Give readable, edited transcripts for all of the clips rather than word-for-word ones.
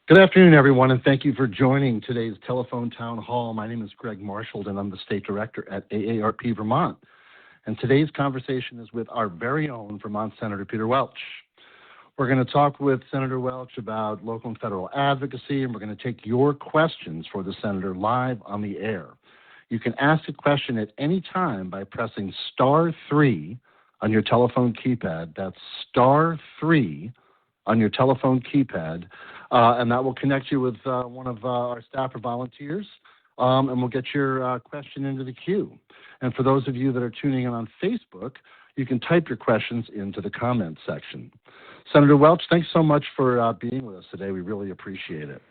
Good afternoon, everyone, and thank you for joining today's telephone town hall. My name is Greg Marshall, and I'm the state director at AARP Vermont. And today's conversation is with our very own Vermont Senator Peter Welch. We're going to talk with Senator Welch about local and federal advocacy, and we're going to take your questions for the senator live on the air. You can ask a question at any time by pressing *3 on your telephone keypad. That's *3 on your telephone keypad, and that will connect you with one of our staff or volunteers, and we'll get your question into the queue. And for those of you that are tuning in on Facebook, you can type your questions into the comments section. Senator Welch, thanks so much for being with us today. We really appreciate it.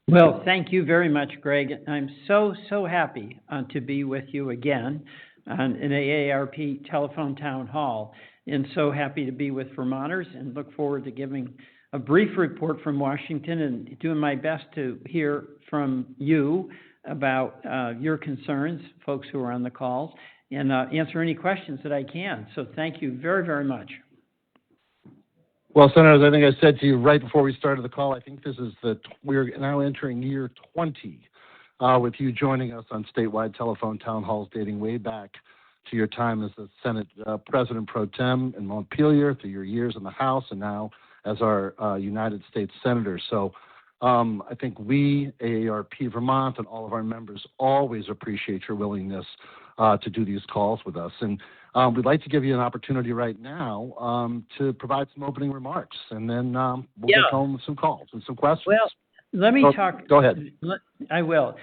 Well, thank you very much, Greg. I'm so happy to be with you again in AARP Telephone Town Hall, and so happy to be with Vermonters, and look forward to giving a brief report from Washington and doing my best to hear from you about your concerns, folks who are on the calls, and answer any questions that I can. So thank you very, very much. Well, Senators, I think I said to you right before we started the call, I think this is we're now entering year 20 with you joining us on statewide telephone town halls dating way back to your time as the Senate President Pro Tem in Montpelier, through your years in the House, and now as our United States Senator. So I think we, AARP Vermont, and all of our members always appreciate your willingness to do these calls with us. And we'd like to give you an opportunity right now to provide some opening remarks, and then we'll get home with some calls and some questions. Well, let me talk. Go ahead. I will.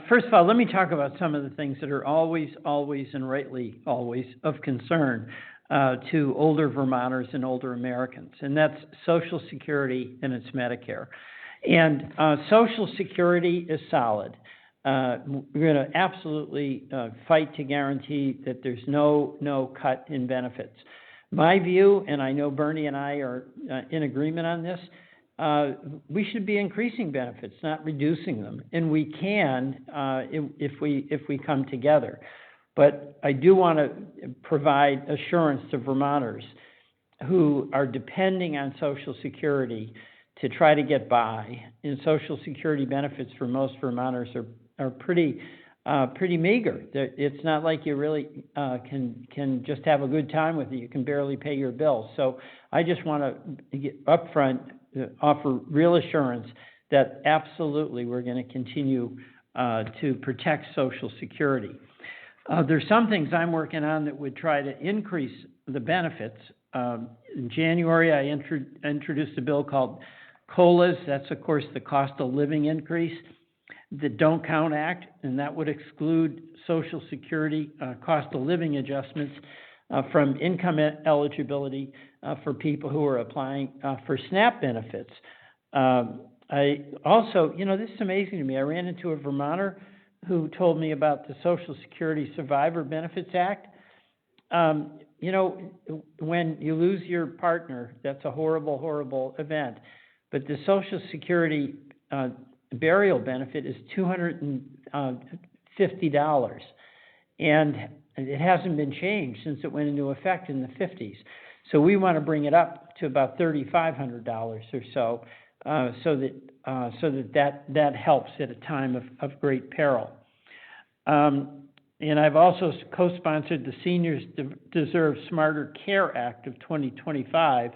First of all, let me talk about some of the things that are always, and rightly always, of concern to older Vermonters and older Americans, and that's Social Security and its Medicare. And Social Security is solid. We're going to absolutely fight to guarantee that there's no cut in benefits. My view, and I know Bernie and I are in agreement on this, we should be increasing benefits, not reducing them, and we can if we come together. But I do want to provide assurance to Vermonters who are depending on Social Security to try to get by. And Social Security benefits for most Vermonters are pretty meager. It's not like you really can just have a good time with it. You can barely pay your bills. So I just want to get upfront offer real assurance that absolutely we're going to continue to protect Social Security. There's some things I'm working on that would try to increase the benefits. In January, I introduced a bill called COLAs. That's, of course, the cost of living increase, the Don't Count Act, and that would exclude Social Security cost of living adjustments from income eligibility for people who are applying for SNAP benefits. I also, this is amazing to me. I ran into a Vermonter who told me about the Social Security Survivor Benefits Act. When you lose your partner, that's a horrible, horrible event. But the Social Security burial benefit is $250. And it hasn't been changed since it went into effect in the 50s. So we want to bring it up to about $3,500 or so, so that helps at a time of great peril. And I've also co-sponsored the Seniors Deserve Smarter Care Act of 2025,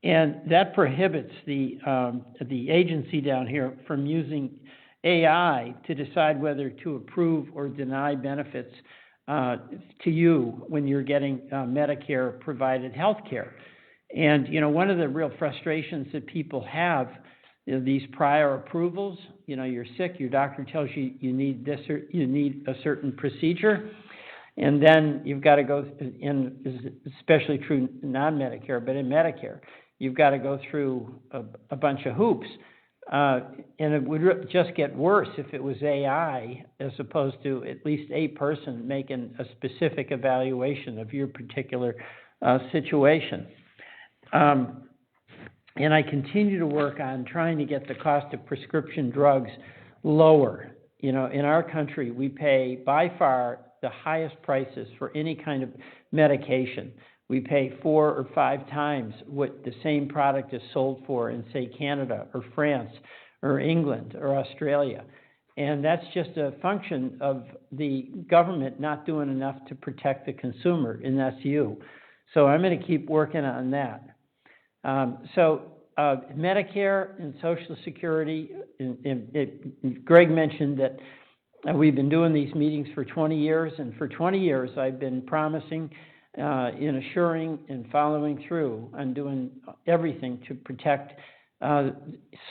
and that prohibits the agency down here from using AI to decide whether to approve or deny benefits to you when you're getting Medicare-provided health care. And, one of the real frustrations that people have, these prior approvals, you're sick, your doctor tells you you need this or you need a certain procedure, and then you've got to go, and especially true non-Medicare, but in Medicare, you've got to go through a bunch of hoops. And it would just get worse if it was AI as opposed to at least a person making a specific evaluation of your particular situation. And I continue to work on trying to get the cost of prescription drugs lower. In our country, we pay by far the highest prices for any kind of medication. We pay 4 or 5 times what the same product is sold for in, say, Canada or France or England or Australia. And that's just a function of the government not doing enough to protect the consumer, and that's you. So I'm going to keep working on that. Medicare and Social Security, Greg mentioned that we've been doing these meetings for 20 years, and for 20 years I've been promising, in assuring and following through on doing everything to protect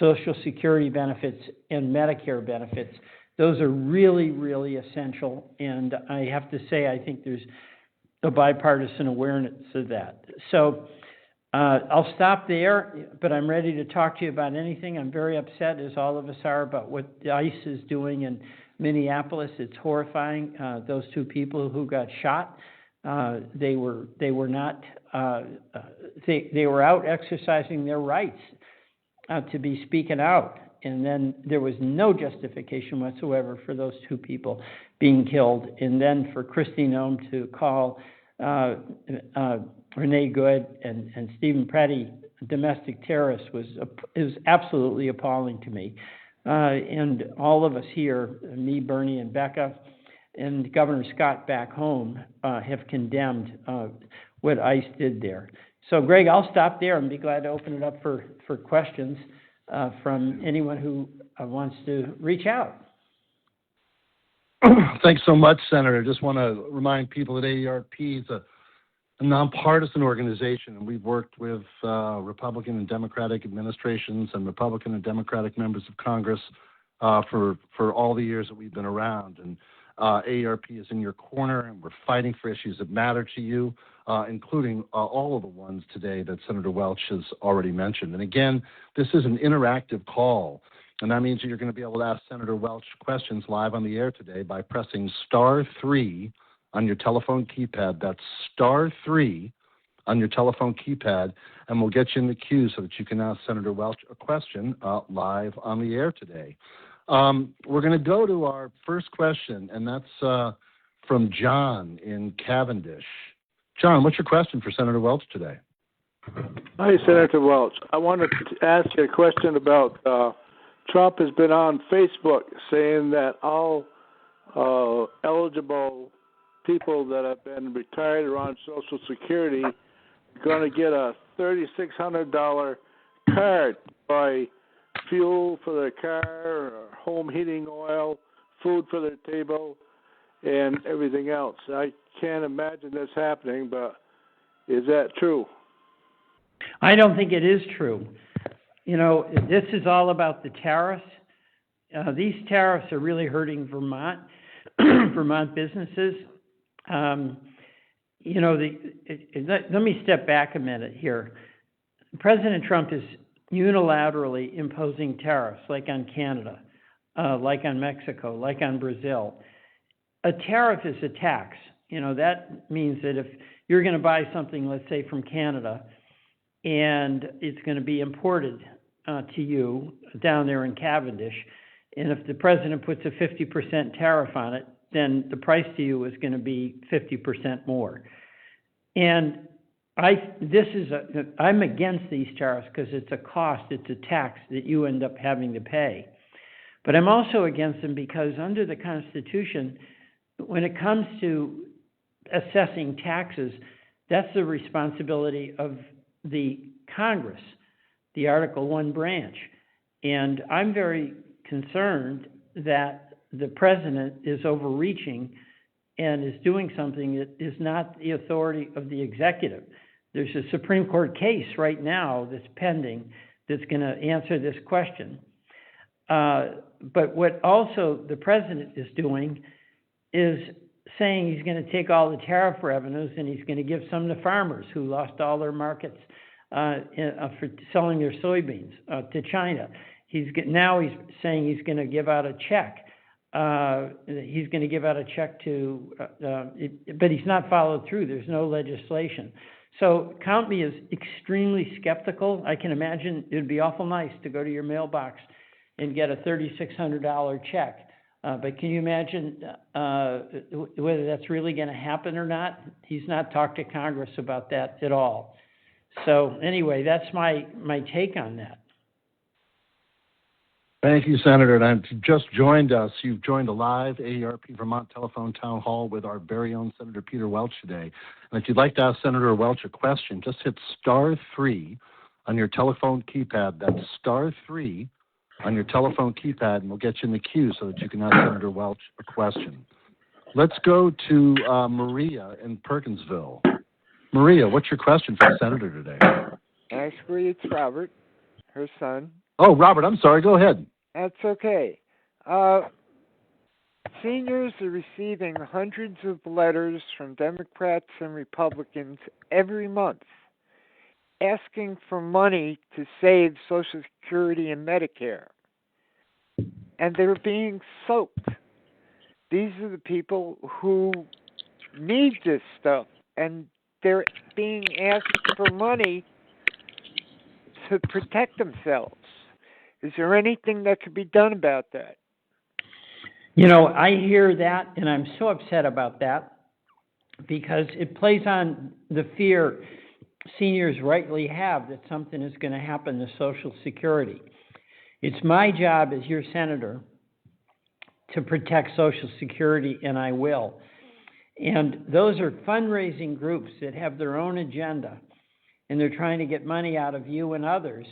Social Security benefits and Medicare benefits. Those are really, really essential, and I have to say I think there's a bipartisan awareness of that. So I'll stop there, but I'm ready to talk to you about anything. I'm very upset, as all of us are, about what ICE is doing in Minneapolis. It's horrifying. Those two people who got shot, they were not. They were out exercising their rights to be speaking out, and then there was no justification whatsoever for those two people being killed. And then for Kristi Noem to call Renee Good and Stephen Preddy domestic terrorists is absolutely appalling to me. And all of us here, me, Bernie, and Becca, and Governor Scott back home have condemned what ICE did there. So, Greg, I'll stop there and be glad to open it up for questions from anyone who wants to reach out. Thanks so much, Senator. Just want to remind people that AARP is a nonpartisan organization, and we've worked with Republican and Democratic administrations and Republican and Democratic members of Congress for all the years that we've been around. And AARP is in your corner, and we're fighting for issues that matter to you, including all of the ones today that Senator Welch has already mentioned. And again, this is an interactive call, and that means that you're going to be able to ask Senator Welch questions live on the air today by pressing *3 on your telephone keypad. That's *3 on your telephone keypad, and we'll get you in the queue so that you can ask Senator Welch a question live on the air today. We're going to go to our first question, and that's from John in Cavendish. John, what's your question for Senator Welch today? Hi, Senator Welch. I wanted to ask you a question about Trump has been on Facebook saying that all eligible people that have been retired or on Social Security are going to get a $3,600 card by fuel for their car, home heating oil, food for their table, and everything else. I can't imagine this happening, but is that true? I don't think it is true. You know, this is all about the tariffs. These tariffs are really hurting Vermont, Vermont businesses. You know, let me step back a minute here. President Trump is unilaterally imposing tariffs, like on Canada, like on Mexico, like on Brazil. A tariff is a tax. You know, that means that if you're going to buy something, let's say from Canada, and it's going to be imported to you down there in Cavendish, and if the president puts a 50% tariff on it, then the price to you is going to be 50% more. And I'm against these tariffs because it's a cost, it's a tax that you end up having to pay. But I'm also against them because under the Constitution, when it comes to assessing taxes, that's the responsibility of the Congress, the Article I branch. And I'm very concerned that the president is overreaching and is doing something that is not the authority of the executive. There's a Supreme Court case right now that's pending that's going to answer this question. But what also the president is doing is saying he's going to take all the tariff revenues and he's going to give some to farmers who lost all their markets for selling their soybeans to China. Now he's saying he's going to give out a check. He's going to give out a check to, but he's not followed through. There's no legislation. So count me as extremely skeptical. I can imagine it would be awful nice to go to your mailbox and get a $3,600 check. But can you imagine whether that's really going to happen or not? He's not talked to Congress about that at all. So anyway, that's my take on that. Thank you, Senator. And you've just joined us. You've joined a live AARP Vermont telephone town hall with our very own Senator Peter Welch today. And if you'd like to ask Senator Welch a question, just hit *3 on your telephone keypad. That's *3 on your telephone keypad, and we'll get you in the queue so that you can ask Senator Welch a question. Let's go to Maria in Perkinsville. Maria, what's your question for the Senator today? Actually, it's Robert, her son. Oh, Robert, I'm sorry. Go ahead. That's okay. Seniors are receiving hundreds of letters from Democrats and Republicans every month asking for money to save Social Security and Medicare. And they're being soaked. These are the people who need this stuff, and they're being asked for money to protect themselves. Is there anything that could be done about that? You know, I hear that, and I'm so upset about that because it plays on the fear seniors rightly have that something is going to happen to Social Security. It's my job as your senator to protect Social Security, and I will. And those are fundraising groups that have their own agenda, and they're trying to get money out of you and others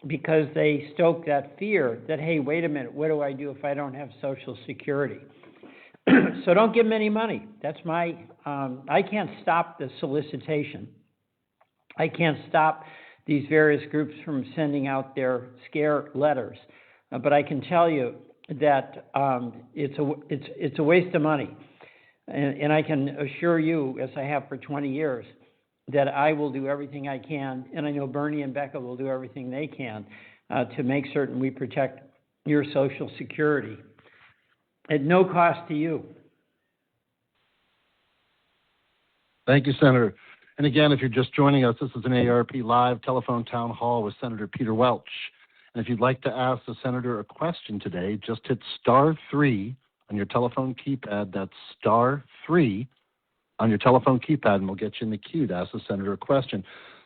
because they stoke that fear that, hey, wait a minute, what do I do if I don't have Social Security? So don't give them any money. That's my, I can't stop the solicitation. I can't stop these various groups from sending out their scare letters. But I can tell you that it's a waste of money. And I can assure you, as I have for 20 years, that I will do everything I can, and I know Bernie and Becca will do everything they can to make certain we protect your Social Security at no cost to you. Thank you, Senator. And again, if you're just joining us, this is an AARP live telephone town hall with Senator Peter Welch. And if you'd like to ask the Senator a question today, just hit *3 on your telephone keypad. That's *3 on your telephone keypad, and we'll get you in the queue to ask the Senator a question.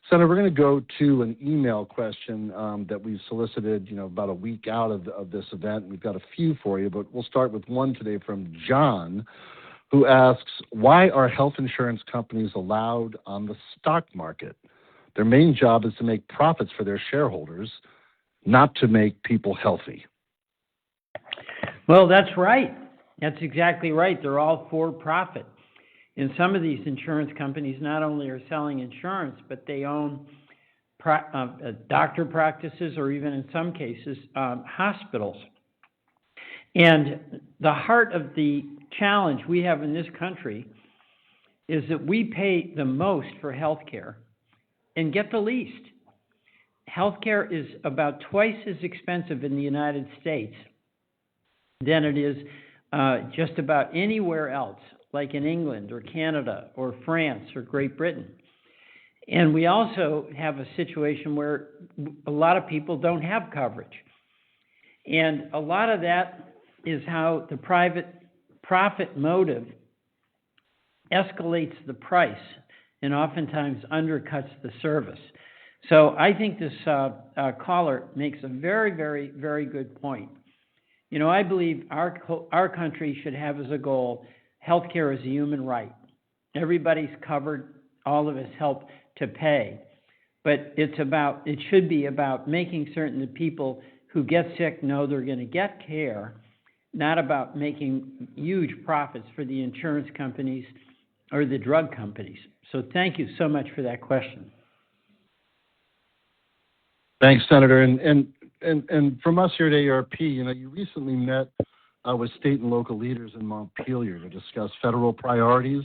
Senator, we're going to go to an email question that we solicited, about a week out of this event. We've got a few for you, but we'll start with one today from John, who asks, why are health insurance companies allowed on the stock market? Their main job is to make profits for their shareholders, not to make people healthy. Well, that's right. That's exactly right. They're all for profit. And some of these insurance companies not only are selling insurance, but they own doctor practices or even in some cases hospitals. And the heart of the challenge we have in this country is that we pay the most for health care and get the least. Health care is about twice as expensive in the United States than it is just about anywhere else, like in England or Canada or France or Great Britain. And we also have a situation where a lot of people don't have coverage. And a lot of that is how the private profit motive escalates the price and oftentimes undercuts the service. So I think this caller makes a very, very, very good point. I believe our country should have as a goal healthcare is a human right. Everybody's covered. All of us help to pay. But it should be about making certain that people who get sick know they're going to get care, not about making huge profits for the insurance companies or the drug companies. So thank you so much for that question. Thanks, Senator. And from us here at AARP, you recently met with state and local leaders in Montpelier to discuss federal priorities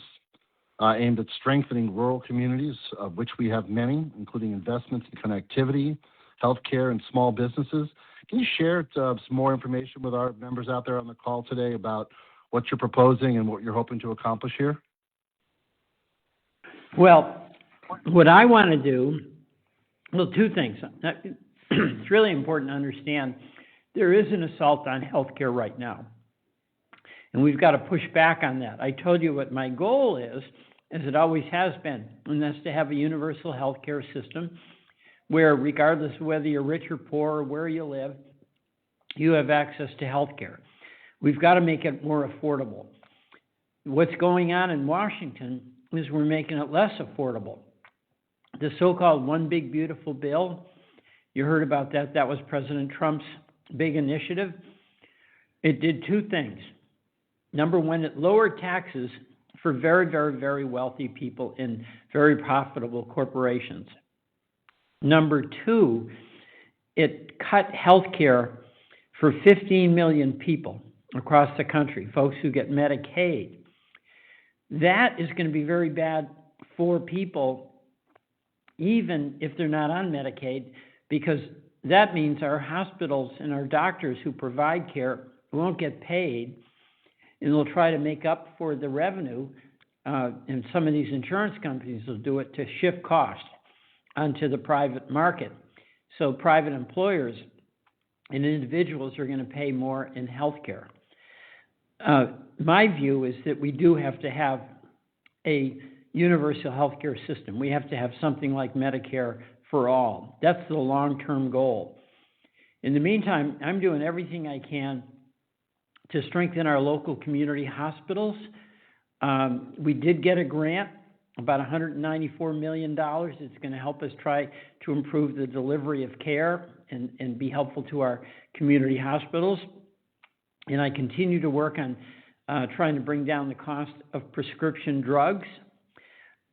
aimed at strengthening rural communities, of which we have many, including investments in connectivity, healthcare, and small businesses. Can you share some more information with our members out there on the call today about what you're proposing and what you're hoping to accomplish here? Well, what I want to do, two things. It's really important to understand there is an assault on healthcare right now, and we've got to push back on that. I told you what my goal is, as it always has been, and that's to have a universal healthcare system where, regardless of whether you're rich or poor or where you live, you have access to health care. We've got to make it more affordable. What's going on in Washington is we're making it less affordable. The so-called One Big Beautiful Bill, you heard about that. That was President Trump's big initiative. It did two things. Number one, it lowered taxes for very, very, very wealthy people in very profitable corporations. Number two, it cut health care for 15 million people across the country, folks who get Medicaid. That is going to be very bad for people, even if they're not on Medicaid, because that means our hospitals and our doctors who provide care won't get paid, and they'll try to make up for the revenue, and some of these insurance companies will do it to shift costs onto the private market. So private employers and individuals are going to pay more in health care. My view is that we do have to have a universal health care system. We have to have something like Medicare for all. That's the long-term goal. In the meantime, I'm doing everything I can to strengthen our local community hospitals. We did get a grant, about $194 million. It's going to help us try to improve the delivery of care and be helpful to our community hospitals. And I continue to work on trying to bring down the cost of prescription drugs.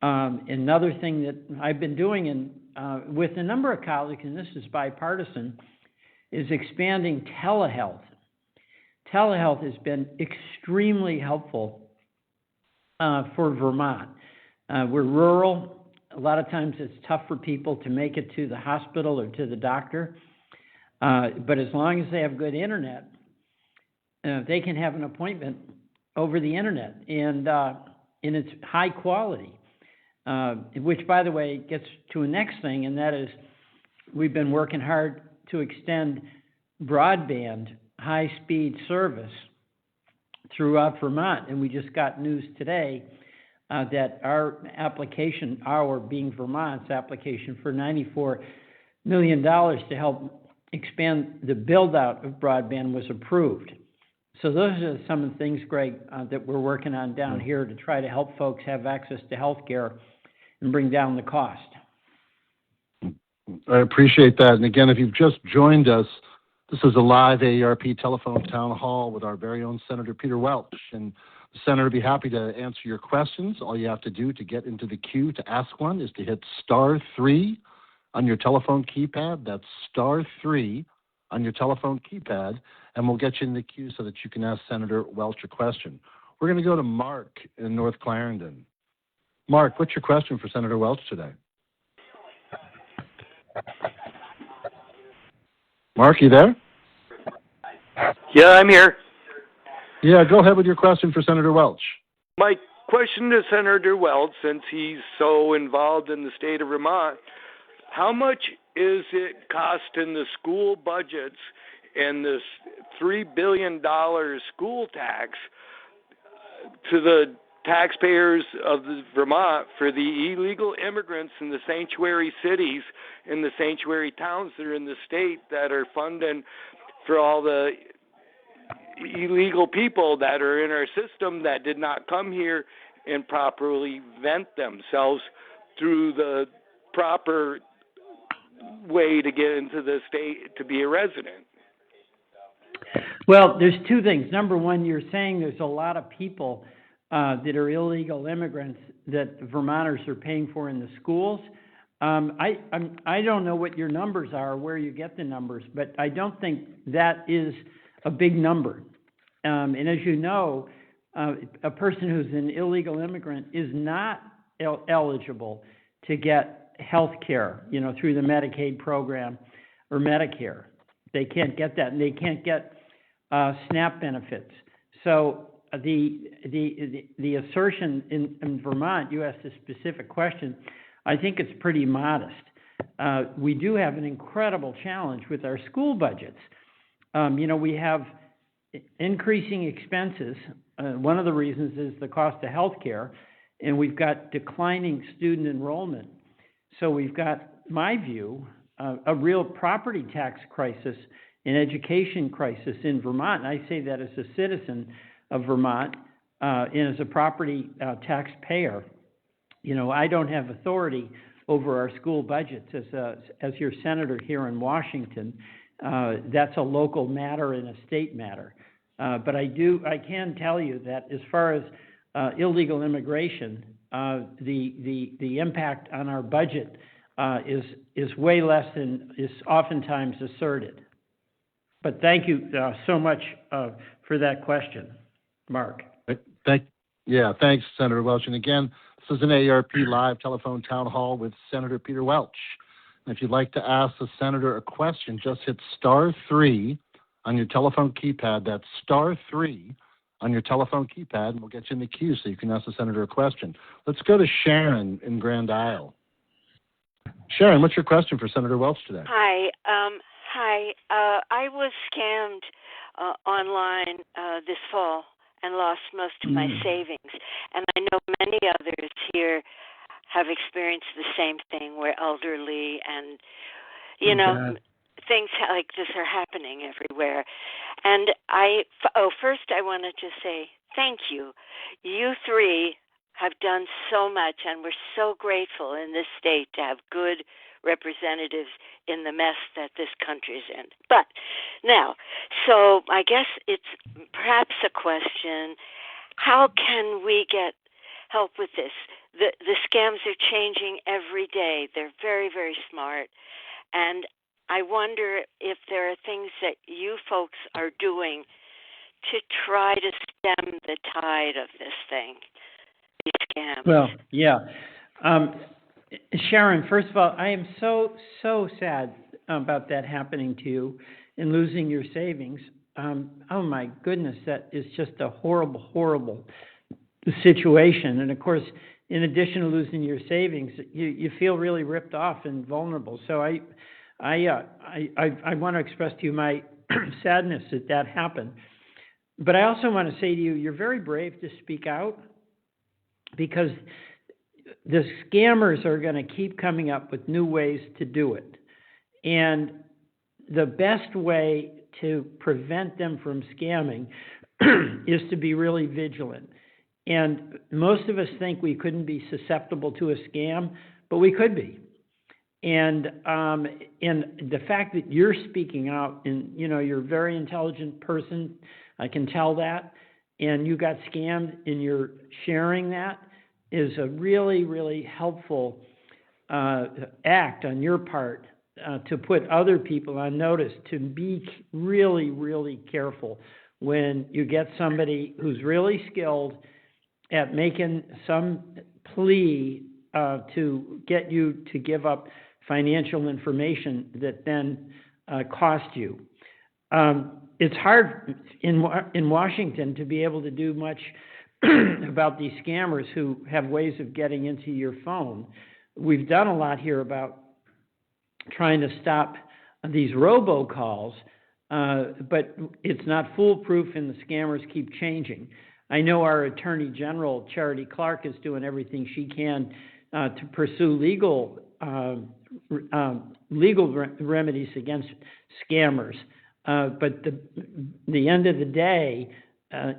Another thing that I've been doing with a number of colleagues, and this is bipartisan, is expanding telehealth. Telehealth has been extremely helpful for Vermont. We're rural. A lot of times it's tough for people to make it to the hospital or to the doctor. But as long as they have good internet, they can have an appointment over the internet, and it's high quality, which, by the way, gets to a next thing, and that is we've been working hard to extend broadband high-speed service throughout Vermont, and we just got news today that our application, being Vermont's application for $94 million to help expand the build-out of broadband was approved. So those are some of the things, Greg, that we're working on down here to try to help folks have access to health care and bring down the cost. I appreciate that. And again, if you've just joined us, this is a live AARP telephone town hall with our very own Senator Peter Welch. And the Senator will be happy to answer your questions. All you have to do to get into the queue to ask one is to hit *3 on your telephone keypad. That's *3 on your telephone keypad, and we'll get you in the queue so that you can ask Senator Welch a question. We're going to go to Mark in North Clarendon. Mark, what's your question for Senator Welch today? Mark, you there? Yeah, I'm here. Yeah, go ahead with your question for Senator Welch. My question to Senator Welch, since he's so involved in the state of Vermont, how much is it costing the school budgets and this $3 billion school tax to the taxpayers of Vermont for the illegal immigrants in the sanctuary cities and the sanctuary towns that are in the state that are funding for all the illegal people that are in our system that did not come here and properly vent themselves through the proper way to get into the state to be a resident? Well, there's two things. Number one, you're saying there's a lot of people that are illegal immigrants that Vermonters are paying for in the schools. I don't know what your numbers are, where you get the numbers, but I don't think that is a big number. And as you know, a person who's an illegal immigrant is not eligible to get health care, through the Medicaid program or Medicare. They can't get that, and they can't get SNAP benefits. So the assertion in Vermont, you asked a specific question, I think it's pretty modest. We do have an incredible challenge with our school budgets. We have increasing expenses. One of the reasons is the cost of health care, and we've got declining student enrollment. So we've got, my view, a real property tax crisis an education crisis in Vermont. And I say that as a citizen of Vermont and as a property taxpayer. You know, I don't have authority over our school budgets as your senator here in Washington. That's a local matter and a state matter. But I can tell you that as far as illegal immigration, the impact on our budget is way less than is oftentimes asserted. But thank you so much for that question, Mark. Thanks, Senator Welch. And again, this is an AARP live telephone town hall with Senator Peter Welch. And if you'd like to ask the senator a question, just hit *3 on your telephone keypad. That's *3 on your telephone keypad, and we'll get you in the queue so you can ask the senator a question. Let's go to Sharon in Grand Isle. Sharon, what's your question for Senator Welch today? Hi. I was scammed online this fall and lost most of my savings. And I know many others here have experienced the same thing, where elderly and, you know, things like this are happening everywhere. And first I want to just say thank you. You three have done so much, and we're so grateful in this state to have good representatives in the mess that this country's in. But now, so I guess it's perhaps a question, how can we get help with this? The scams are changing every day. They're very, very smart. And I wonder if there are things that you folks are doing to try to stem the tide of this thing, these scams. Well, yeah. Sharon, first of all, I am so sad about that happening to you and losing your savings. Oh, my goodness, that is just a horrible, horrible situation. And, of course, in addition to losing your savings, you feel really ripped off and vulnerable. So I want to express to you my sadness that happened. But I also want to say to you, you're very brave to speak out, because the scammers are going to keep coming up with new ways to do it. And the best way to prevent them from scamming is to be really vigilant. And most of us think we couldn't be susceptible to a scam, but we could be. And the fact that you're speaking out, and you know, you're a very intelligent person, I can tell that, and you got scammed and you're sharing that, is a really, really helpful act on your part to put other people on notice to be really, really careful when you get somebody who's really skilled at making some plea to get you to give up financial information that then cost you. It's hard in Washington to be able to do much about these scammers who have ways of getting into your phone. We've done a lot here about trying to stop these robocalls, but it's not foolproof, and the scammers keep changing. I know our Attorney General, Charity Clark, is doing everything she can to pursue legal remedies against scammers. But the end of the day,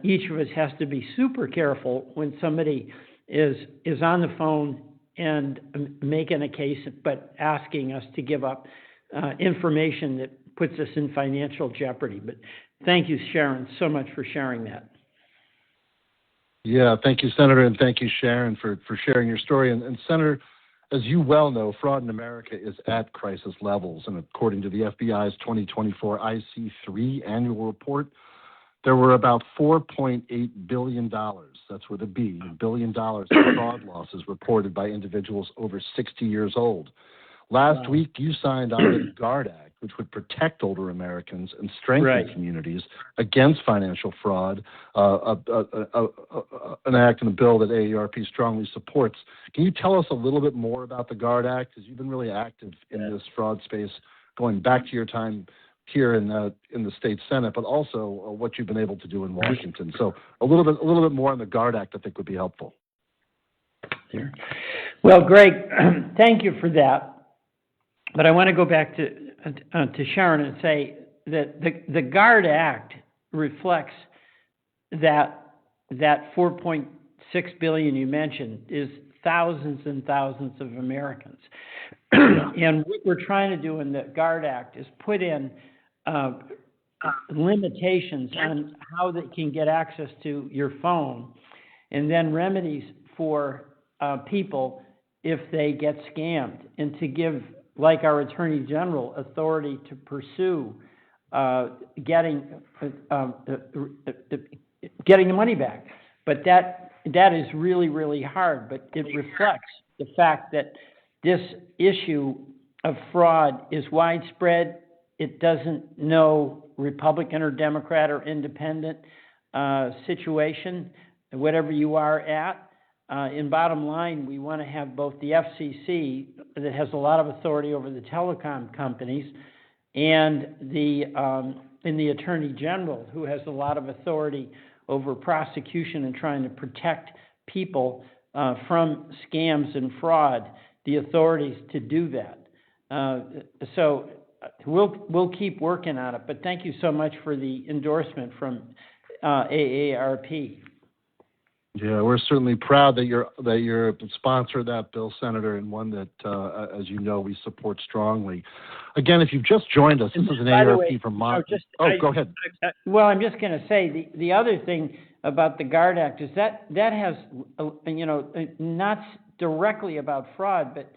each of us has to be super careful when somebody is on the phone and making a case, but asking us to give up information that puts us in financial jeopardy. But thank you, Sharon, so much for sharing that. Yeah, thank you, Senator, and thank you, Sharon, for sharing your story. And Senator, as you well know, fraud in America is at crisis levels. And according to the FBI's 2024 IC3 annual report, there were about $4.8 billion, that's with a B, billion dollars in fraud losses reported by individuals over 60 years old. Last week, you signed on to the GUARD Act, which would protect older Americans and strengthen communities against financial fraud, an act and a bill that AARP strongly supports. Can you tell us a little bit more about the GUARD Act? Because you've been really active in this fraud space, going back to your time here in the state Senate, but also what you've been able to do in Washington. So a little bit more on the GUARD Act, I think, would be helpful. Well, Greg, thank you for that. But I want to go back to Sharon and say the GUARD Act reflects that 4.6 billion you mentioned is thousands and thousands of Americans. And what we're trying to do in the GUARD Act is put in limitations on how they can get access to your phone, and then remedies for people if they get scammed, and to give, like our Attorney General, authority to pursue getting the money back. But that is really, really hard. But it reflects the fact that this issue of fraud is widespread. It doesn't know Republican or Democrat or independent situation, whatever you are at. In bottom line, we want to have both the FCC, that has a lot of authority over the telecom companies, and the Attorney General, who has a lot of authority over prosecution and trying to protect people from scams and fraud, the authorities to do that. So we'll keep working on it. But thank you so much for the endorsement from AARP. Yeah, we're certainly proud that you're a sponsor of that bill, Senator, and one that, as you know, we support strongly. Again, if you've just joined us, this is an AARP Vermont. Go ahead. Well, I'm just going to say the other thing about the GUARD Act is that has, not directly about fraud, but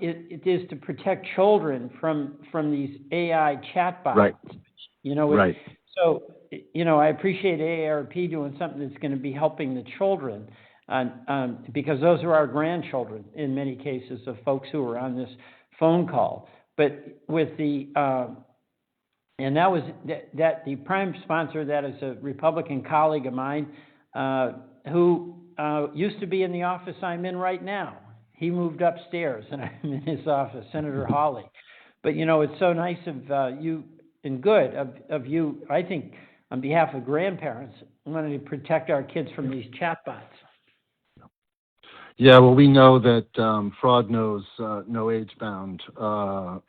it is to protect children from these AI chatbots. Right. Right. So, I appreciate AARP doing something that's going to be helping the children, because those are our grandchildren in many cases of folks who are on this phone call. But with and that was that the prime sponsor of that is a Republican colleague of mine who used to be in the office I'm in right now. He moved upstairs, and I'm in his office, Senator Hawley. But, it's so nice of you and good of you, I think, on behalf of grandparents, wanting to protect our kids from these chatbots. Yeah, well, we know that fraud knows no age bound,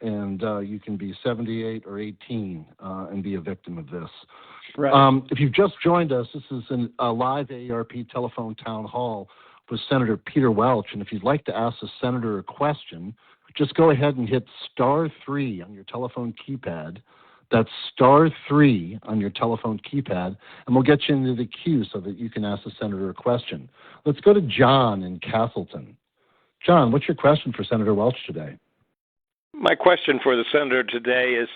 and you can be 78 or 18 and be a victim of this. Right. If you've just joined us, this is a live AARP telephone town hall with Senator Peter Welch, and if you'd like to ask the senator a question, just go ahead and hit *3 on your telephone keypad. That's *3 on your telephone keypad, and we'll get you into the queue so that you can ask the senator a question. Let's go to John in Castleton. John, what's your question for Senator Welch today? My question for the senator today is,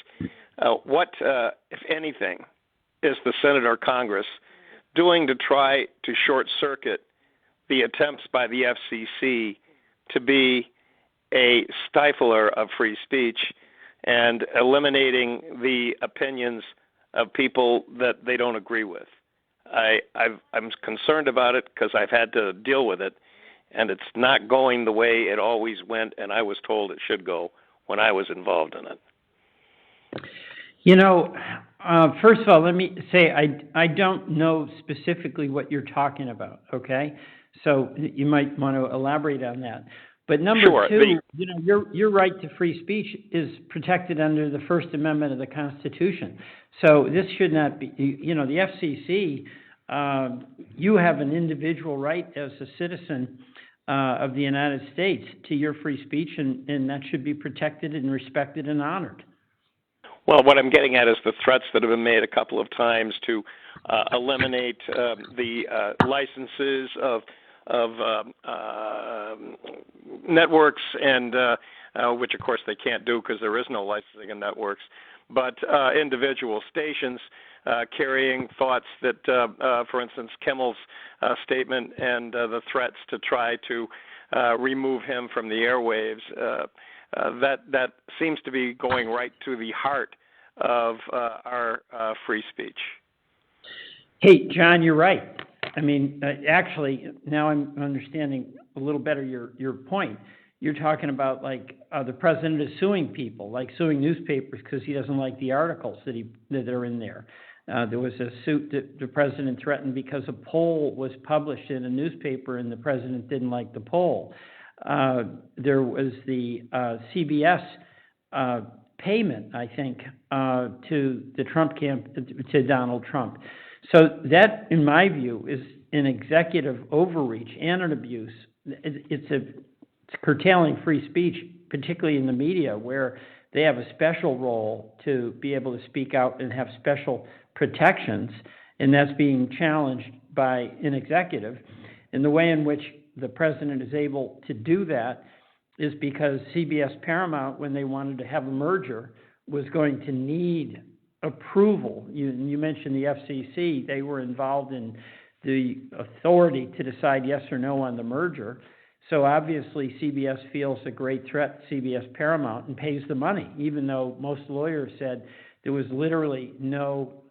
what, if anything, is the Senate or Congress doing to try to short-circuit the attempts by the FCC to be a stifler of free speech and eliminating the opinions of people that they don't agree with? I'm concerned about it because I've had to deal with it, and it's not going the way it always went, and I was told it should go when I was involved in it. First of all, let me say I don't know specifically what you're talking about, okay? So you might want to elaborate on that. But number two, your right to free speech is protected under the First Amendment of the Constitution. So this should not be, the FCC, you have an individual right as a citizen of the United States to your free speech, and that should be protected and respected and honored. Well, what I'm getting at is the threats that have been made a couple of times to eliminate the licenses of networks, and which of course they can't do because there is no licensing in networks, but individual stations carrying thoughts that, for instance, Kimmel's statement and the threats to try to remove him from the airwaves, that seems to be going right to the heart of our free speech. Hey, John, you're right. I mean, actually, now I'm understanding a little better your point. You're talking about the president is suing people, like suing newspapers because he doesn't like the articles that are in there. There was a suit that the president threatened because a poll was published in a newspaper and the president didn't like the poll. There was the CBS payment, I think, to the Trump camp, to Donald Trump. So that, in my view, is an executive overreach and an abuse. It's curtailing free speech, particularly in the media, where they have a special role to be able to speak out and have special protections, and that's being challenged by an executive. And the way in which the president is able to do that is because CBS Paramount, when they wanted to have a merger, was going to need approval. You mentioned the FCC. They were involved in the authority to decide yes or no on the merger. So obviously CBS feels a great threat to CBS Paramount and pays the money, even though most lawyers said there was literally no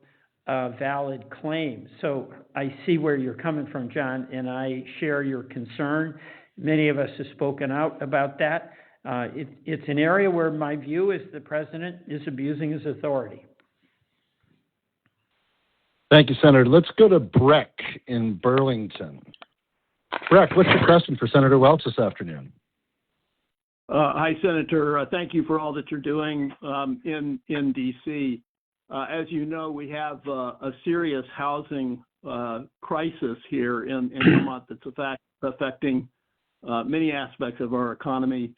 valid claim. So I see where you're coming from, John, and I share your concern. Many of us have spoken out about that. It's an area where my view is the president is abusing his authority. Thank you, Senator. Let's go to Breck in Burlington. Breck, what's your question for Senator Welch this afternoon? Hi, Senator. Thank you for all that you're doing in D.C. As you know, we have a serious housing crisis here in Vermont that's affecting many aspects of our economy.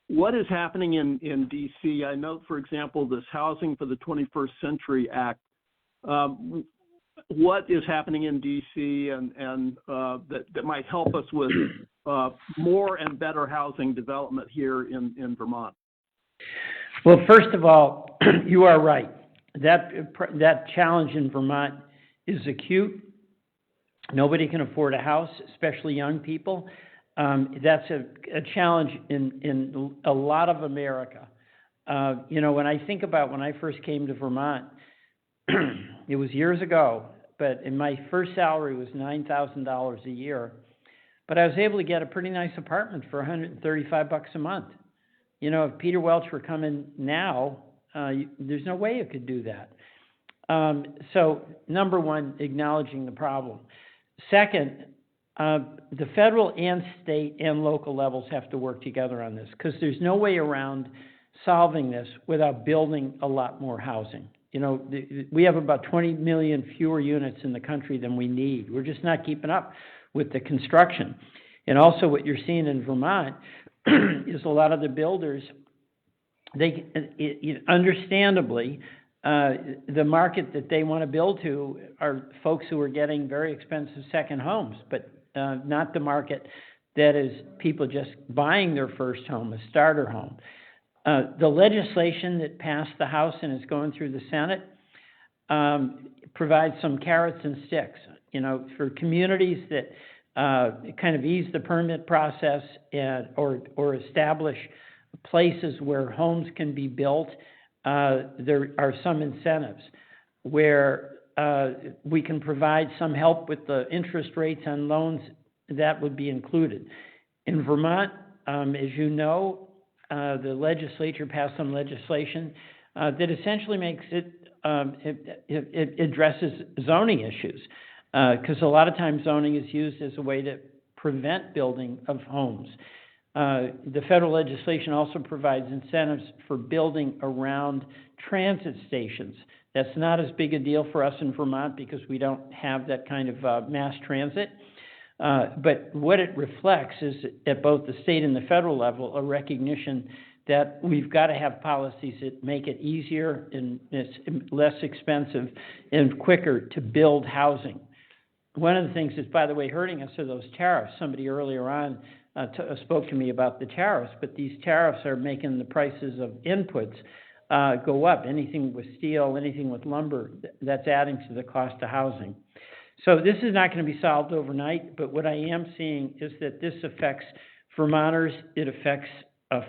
What is happening in D.C.? I note, for example, this Housing for the 21st Century Act. What is happening in D.C. and that might help us with more and better housing development here in Vermont? Well, first of all, you are right. That challenge in Vermont is acute. Nobody can afford a house, especially young people. That's a challenge in a lot of America. When I think about when I first came to Vermont, it was years ago, but my first salary was $9,000 a year. But I was able to get a pretty nice apartment for $135 a month. If Peter Welch were coming now, there's no way you could do that. So, number one, acknowledging the problem. Second, the federal and state and local levels have to work together on this because there's no way around solving this without building a lot more housing. We have about 20 million fewer units in the country than we need. We're just not keeping up with the construction. And also what you're seeing in Vermont is a lot of the builders, understandably, the market that they want to build to are folks who are getting very expensive second homes, but not the market that is people just buying their first home, a starter home. The legislation that passed the House and is going through the Senate provides some carrots and sticks, for communities that kind of ease the permit process or establish places where homes can be built. There are some incentives where we can provide some help with the interest rates on loans that would be included. In Vermont, as you know, the legislature passed some legislation that essentially makes it addresses zoning issues because a lot of times zoning is used as a way to prevent building of homes. The federal legislation also provides incentives for building around transit stations. That's not as big a deal for us in Vermont because we don't have that kind of mass transit. But what it reflects is at both the state and the federal level a recognition that we've got to have policies that make it easier and it's less expensive and quicker to build housing. One of the things that's, by the way, hurting us are those tariffs. Somebody earlier on spoke to me about the tariffs, but these tariffs are making the prices of inputs go up. Anything with steel, anything with lumber, that's adding to the cost of housing. So this is not going to be solved overnight, but what I am seeing is that this affects Vermonters. It affects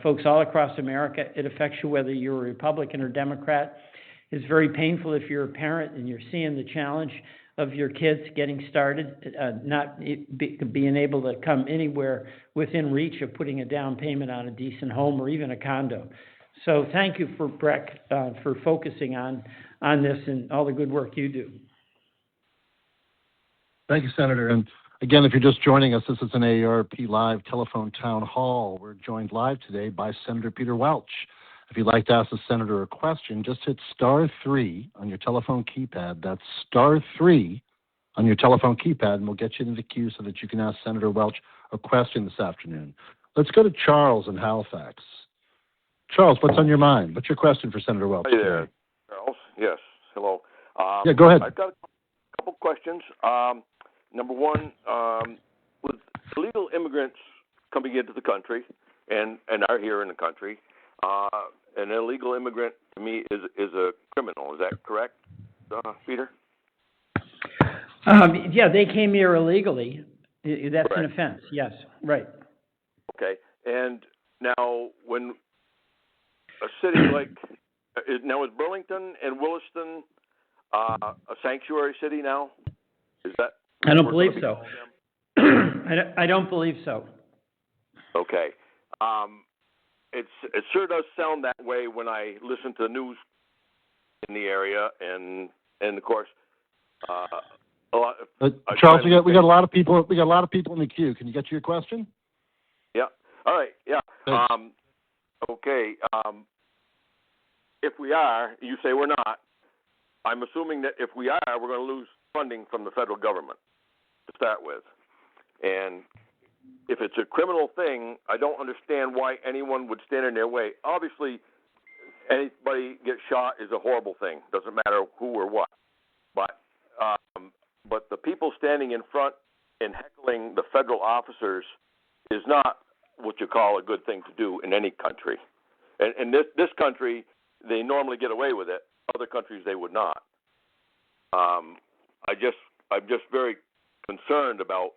folks all across America. It affects you whether you're a Republican or Democrat. It's very painful if you're a parent and you're seeing the challenge of your kids getting started, not being able to come anywhere within reach of putting a down payment on a decent home or even a condo. So thank you for Breck for focusing on this and all the good work you do. Thank you, Senator. And again, if you're just joining us, this is an AARP Live telephone town hall. We're joined live today by Senator Peter Welch. If you'd like to ask the senator a question, just hit *3 on your telephone keypad. That's *3 on your telephone keypad, and we'll get you into the queue so that you can ask Senator Welch a question this afternoon. Let's go to Charles in Halifax. Charles, what's on your mind? What's your question for Senator Welch? Hey there, Charles. Yes, hello. Yeah, go ahead. I've got a couple questions. Number one, with illegal immigrants coming into the country and are here in the country, an illegal immigrant to me is a criminal. Is that correct, Peter? Yeah, they came here illegally. That's Correct. an offense. Yes, right. Okay. And now, when a city like is Burlington and Williston a sanctuary city now? Is that? I don't believe so. I don't believe so. Okay. It sure does sound that way when I listen to the news in the area, and of course, a lot. Charles, we got a lot of people. We got a lot of people in the queue. Can you get to your question? Yeah. All right. Yeah. Thanks. Okay. If we are, you say we're not. I'm assuming that if we are, we're going to lose funding from the federal government to start with. And if it's a criminal thing, I don't understand why anyone would stand in their way. Obviously, anybody gets shot is a horrible thing. Doesn't matter who or what. But the people standing in front and heckling the federal officers is not what you call a good thing to do in any country. And in this country, they normally get away with it. Other countries, they would not. I'm just very concerned about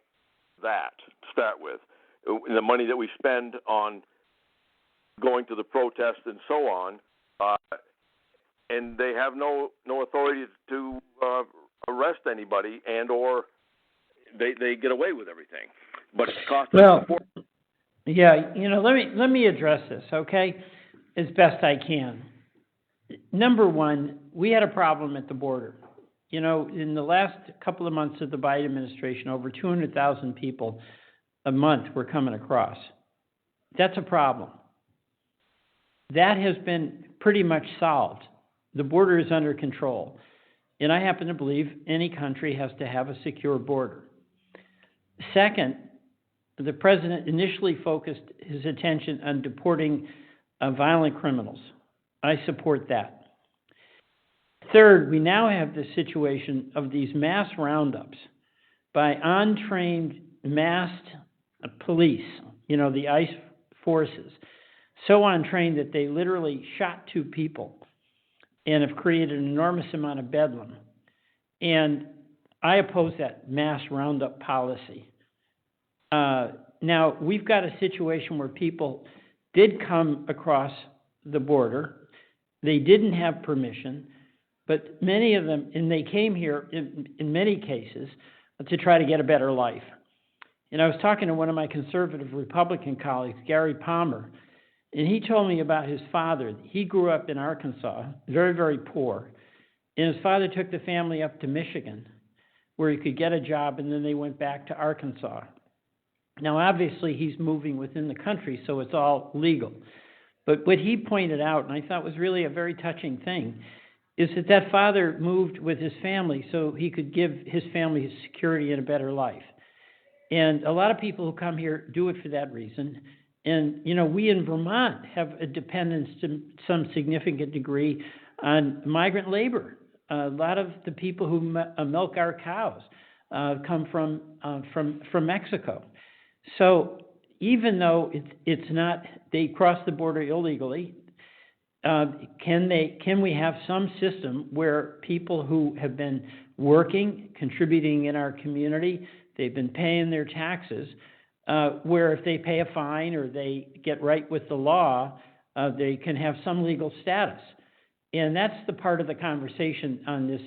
that to start with. The money that we spend on going to the protests and so on, and they have no authority to arrest anybody, and or they get away with everything. But it's costing. Well, yeah, let me address this, okay, as best I can. Number one, we had a problem at the border. In the last couple of months of the Biden administration, over 200,000 people a month were coming across. That's a problem. That has been pretty much solved. The border is under control. And I happen to believe any country has to have a secure border. Second, the president initially focused his attention on deporting violent criminals. I support that. Third, we now have the situation of these mass roundups by untrained, masked police, the ICE forces, so untrained that they literally shot 2 people and have created an enormous amount of bedlam. And I oppose that mass roundup policy. Now, we've got a situation where people did come across the border. They didn't have permission, but many of them, and they came here in many cases to try to get a better life. And I was talking to one of my conservative Republican colleagues, Gary Palmer, and he told me about his father. He grew up in Arkansas, very, very poor. And his father took the family up to Michigan, where he could get a job, and then they went back to Arkansas. Now, obviously, he's moving within the country, so it's all legal. But what he pointed out, and I thought was really a very touching thing, is that father moved with his family so he could give his family security and a better life. And a lot of people who come here do it for that reason. And, we in Vermont have a dependence to some significant degree on migrant labor. A lot of the people who milk our cows come from Mexico. So even though it's not, they cross the border illegally, can we have some system where people who have been working, contributing in our community, they've been paying their taxes, where if they pay a fine or they get right with the law, they can have some legal status. And that's the part of the conversation on this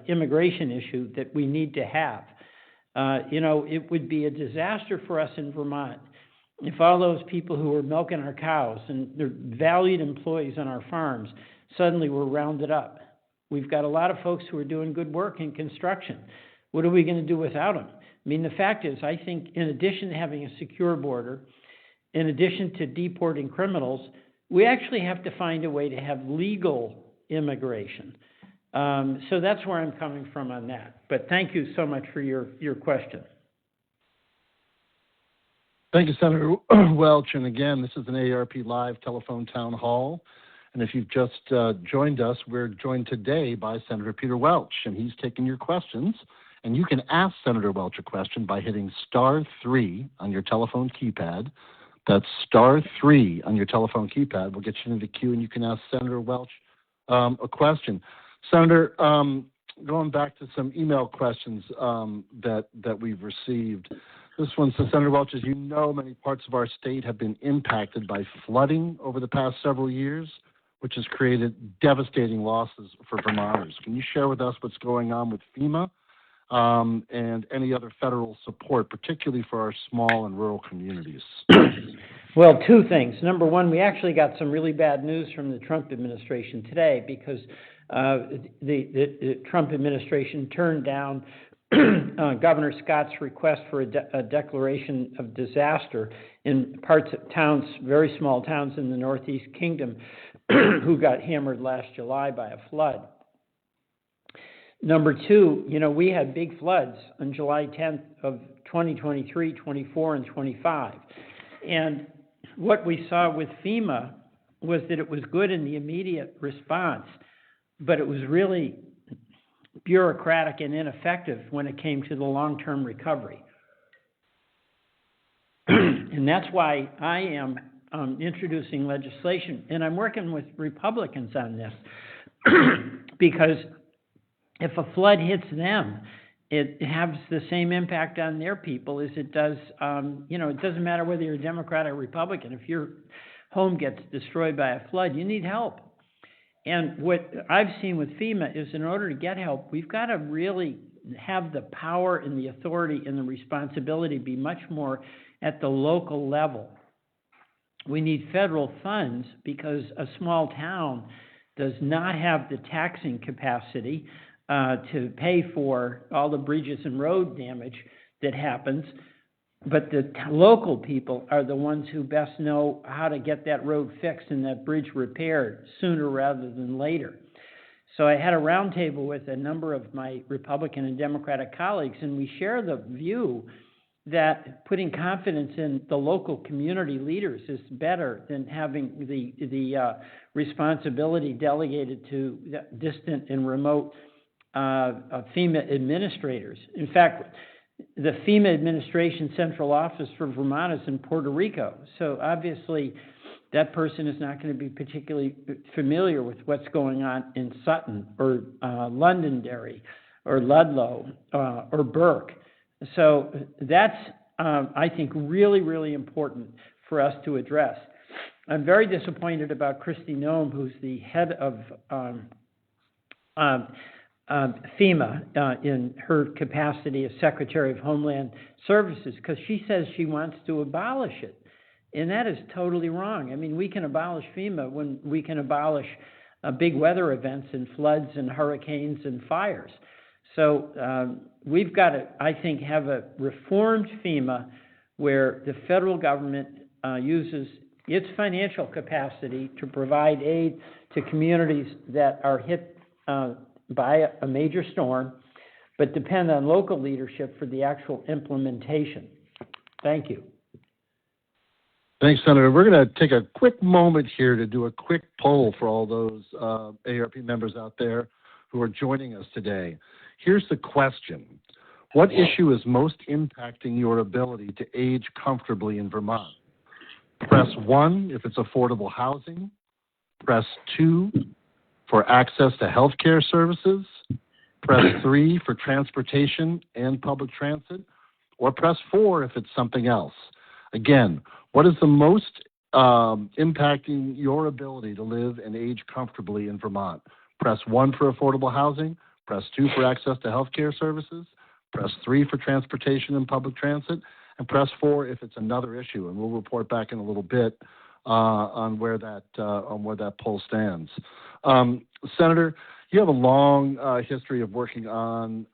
immigration issue that we need to have. It would be a disaster for us in Vermont if all those people who were milking our cows and they're valued employees on our farms suddenly were rounded up. We've got a lot of folks who are doing good work in construction. What are we going to do without them? I mean, the fact is, I think in addition to having a secure border, in addition to deporting criminals, we actually have to find a way to have legal immigration. So that's where I'm coming from on that. But thank you so much for your question. Thank you, Senator Welch. And again, this is an AARP Live telephone town hall. And if you've just joined us, we're joined today by Senator Peter Welch, and he's taking your questions. And you can ask Senator Welch a question by hitting *3 on your telephone keypad. That's *3 on your telephone keypad. We'll get you into the queue, and you can ask Senator Welch a question. Senator, going back to some email questions that we've received. This one says, Senator Welch, as you know, many parts of our state have been impacted by flooding over the past several years, which has created devastating losses for Vermonters. Can you share with us what's going on with FEMA and any other federal support, particularly for our small and rural communities? Well, two things. Number one, we actually got some really bad news from the Trump administration today because the Trump administration turned down Governor Scott's request for a declaration of disaster in parts of towns, very small towns in the Northeast Kingdom, who got hammered last July by a flood. Number two, we had big floods on July 10th of 2023, 24, and 25. And what we saw with FEMA was that it was good in the immediate response, but it was really bureaucratic and ineffective when it came to the long-term recovery. And that's why I am introducing legislation, and I'm working with Republicans on this, because if a flood hits them, it has the same impact on their people as it does, it doesn't matter whether you're a Democrat or Republican. If your home gets destroyed by a flood, you need help. And what I've seen with FEMA is in order to get help, we've got to really have the power and the authority and the responsibility be much more at the local level. We need federal funds because a small town does not have the taxing capacity to pay for all the bridges and road damage that happens. But the local people are the ones who best know how to get that road fixed and that bridge repaired sooner rather than later. So I had a roundtable with a number of my Republican and Democratic colleagues, and we share the view that putting confidence in the local community leaders is better than having the responsibility delegated to distant and remote FEMA administrators. In fact, the FEMA administration central office for Vermont is in Puerto Rico. So obviously that person is not going to be particularly familiar with what's going on in Sutton or Londonderry or Ludlow or Burke. So that's, I think, really, really important for us to address. I'm very disappointed about Kristi Noem, who's the head of FEMA in her capacity as Secretary of Homeland Services, because she says she wants to abolish it. And that is totally wrong. I mean, we can abolish FEMA when we can abolish big weather events and floods and hurricanes and fires. So we've got to, I think, have a reformed FEMA where the federal government uses its financial capacity to provide aid to communities that are hit by a major storm, but depend on local leadership for the actual implementation. Thank you. Thanks, Senator. We're going to take a quick moment here to do a quick poll for all those AARP members out there who are joining us today. Here's the question. What issue is most impacting your ability to age comfortably in Vermont? Press 1 if it's affordable housing. Press 2 for access to health care services. Press 3 for transportation and public transit. Or press 4 if it's something else. Again, what is the most impacting your ability to live and age comfortably in Vermont? Press 1 for affordable housing. Press 2 for access to health care services. Press 3 for transportation and public transit. And press 4 if it's another issue. And we'll report back in a little bit on where that poll stands. Senator, you have a long history of working on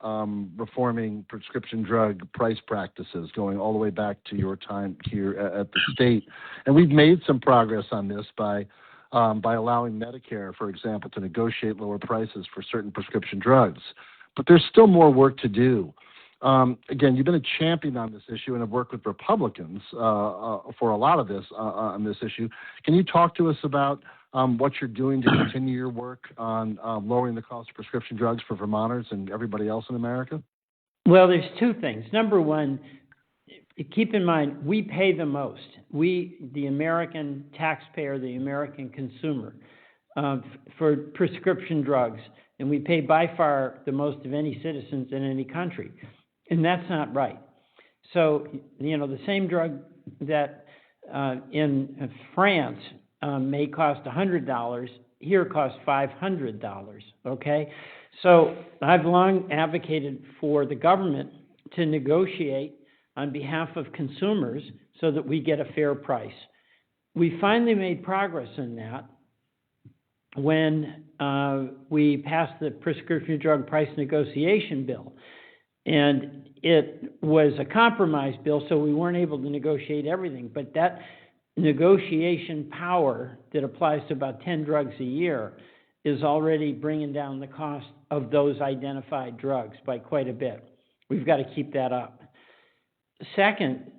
reforming prescription drug price practices, going all the way back to your time here at the state. And we've made some progress on this by by allowing Medicare, for example, to negotiate lower prices for certain prescription drugs. But there's still more work to do. Again, you've been a champion on this issue and have worked with Republicans for a lot of this on this issue. Can you talk to us about what you're doing to continue your work on lowering the cost of prescription drugs for Vermonters and everybody else in America? Well, there's two things. Number one, keep in mind, we pay the most. We, the American taxpayer, the American consumer, for prescription drugs, and we pay by far the most of any citizens in any country, and that's not right. So, the same drug that in France may cost $100, here costs $500, okay? So I've long advocated for the government to negotiate on behalf of consumers so that we get a fair price. We finally made progress in that when we passed the prescription drug price negotiation bill. And it was a compromise bill, so we weren't able to negotiate everything. But that negotiation power that applies to about 10 drugs a year is already bringing down the cost of those identified drugs by quite a bit. We've got to keep that up. Second,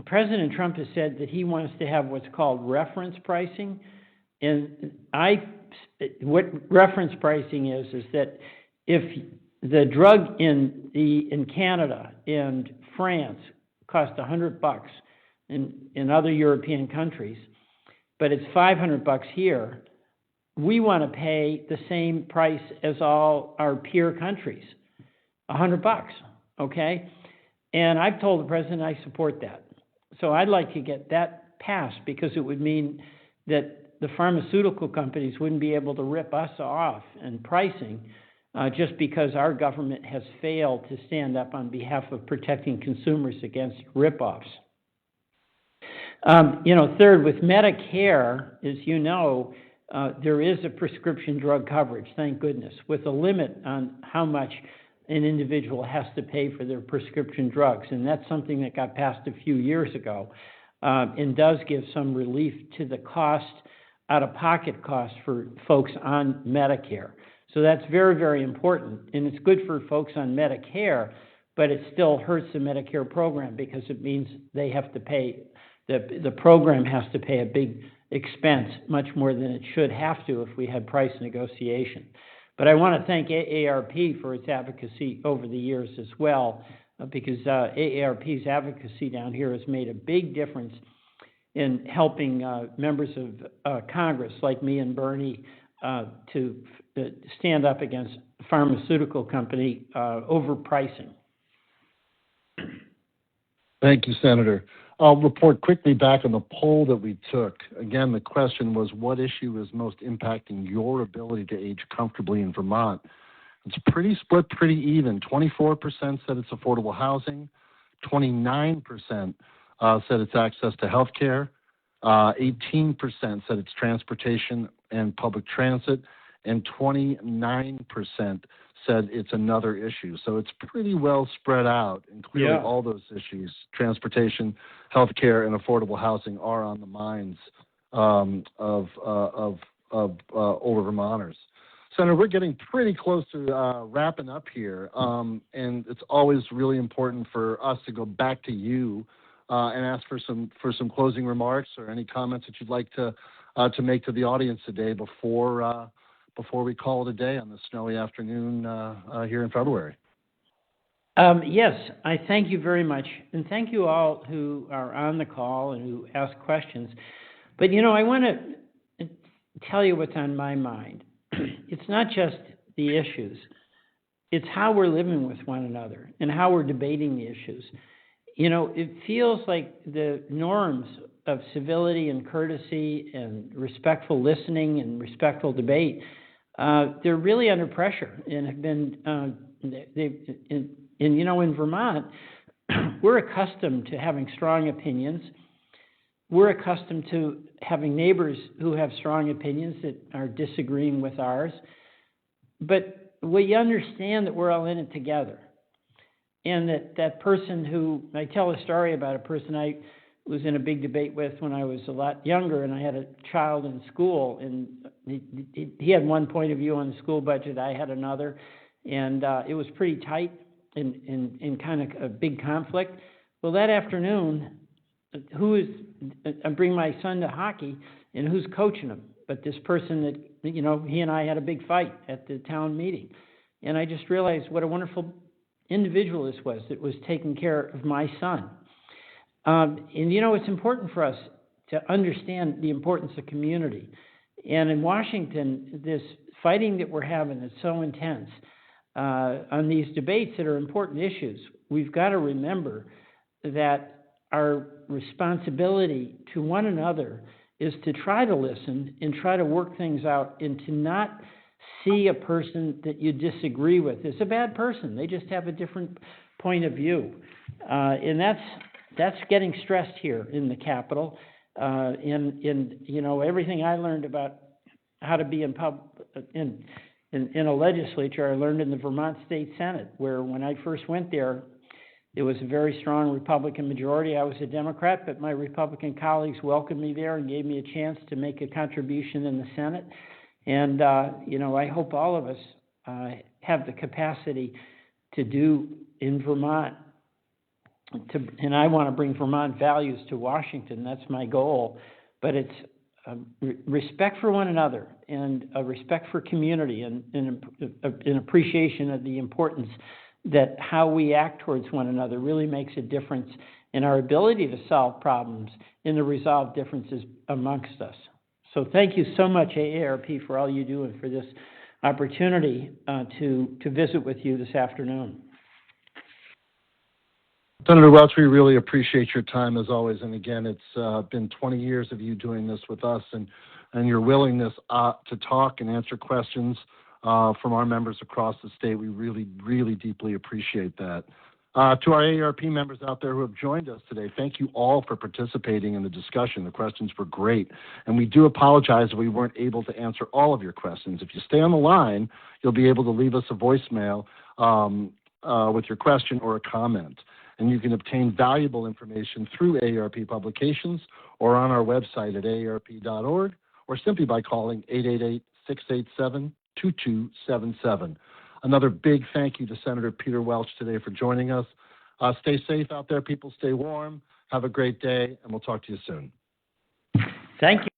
President Trump has said that he wants to have what's called reference pricing. And what reference pricing is that if the drug in Canada and France cost $100 in other European countries, but it's $500 here, we want to pay the same price as all our peer countries, $100, okay? And I've told the president I support that. So I'd like to get that passed because it would mean that the pharmaceutical companies wouldn't be able to rip us off in pricing just because our government has failed to stand up on behalf of protecting consumers against rip-offs. Third, with Medicare, as you know, there is a prescription drug coverage, thank goodness, with a limit on how much an individual has to pay for their prescription drugs. And that's something that got passed a few years ago and does give some relief to the cost, out-of-pocket costs for folks on Medicare. So that's very, very important. And it's good for folks on Medicare, but it still hurts the Medicare program because it means they have to pay, the program has to pay a big expense, much more than it should have to if we had price negotiation. But I want to thank AARP for its advocacy over the years as well, because AARP's advocacy down here has made a big difference in helping members of Congress like me and Bernie to stand up against pharmaceutical company overpricing. Thank you, Senator. I'll report quickly back on the poll that we took. Again, the question was, what issue is most impacting your ability to age comfortably in Vermont? It's pretty split, pretty even. 24% said it's affordable housing. 29% said it's access to health care. 18% said it's transportation and public transit. And 29% said it's another issue. So it's pretty well spread out, and clearly all those issues, transportation, healthcare, and affordable housing, are on the minds of older Vermonters. Senator, we're getting pretty close to wrapping up here, and it's always really important for us to go back to you and ask for some closing remarks or any comments that you'd like to make to the audience today before we call it a day on this snowy afternoon here in February. Yes, I thank you very much. And thank you all who are on the call and who ask questions. But, I want to tell you what's on my mind. It's not just the issues. It's how we're living with one another and how we're debating the issues. It feels like the norms of civility and courtesy and respectful listening and respectful debate, they're really under pressure and have been, in Vermont, we're accustomed to having strong opinions. We're accustomed to having neighbors who have strong opinions that are disagreeing with ours. But we understand that we're all in it together. And that person who, I tell a story about a person I was in a big debate with when I was a lot younger, and I had a child in school, and he had one point of view on the school budget, I had another, and it was pretty tight and kind of a big conflict. Well, that afternoon, I bring my son to hockey, and who's coaching him? But this person that, he and I had a big fight at the town meeting. And I just realized what a wonderful individual this was that was taking care of my son. And it's important for us to understand the importance of community. And in Washington, this fighting that we're having is so intense on these debates that are important issues. We've got to remember that our responsibility to one another is to try to listen and try to work things out, and to not see a person that you disagree with as a bad person. They just have a different point of view. And that's getting stressed here in the Capitol. Everything I learned about how to be in a legislature, I learned in the Vermont State Senate, where when I first went there, it was a very strong Republican majority. I was a Democrat, but my Republican colleagues welcomed me there and gave me a chance to make a contribution in the Senate. And, I hope all of us have the capacity to do in Vermont. And I want to bring Vermont values to Washington. That's my goal. But it's respect for one another, and a respect for community, and an appreciation of the importance that how we act towards one another really makes a difference in our ability to solve problems and to resolve differences amongst us. So thank you so much, AARP, for all you do and for this opportunity to visit with you this afternoon. Senator Welch, we really appreciate your time as always. And again, it's been 20 years of you doing this with us, and your willingness to talk and answer questions from our members across the state. We really, really deeply appreciate that. To our AARP members out there who have joined us today, thank you all for participating in the discussion. The questions were great, and we do apologize if we weren't able to answer all of your questions. If you stay on the line, you'll be able to leave us a voicemail with your question or a comment. And you can obtain valuable information through AARP publications or on our website at aarp.org, or simply by calling 888-687-2277. Another big thank you to Senator Peter Welch today for joining us. Stay safe out there, people. Stay warm. Have a great day, and we'll talk to you soon. Thank you.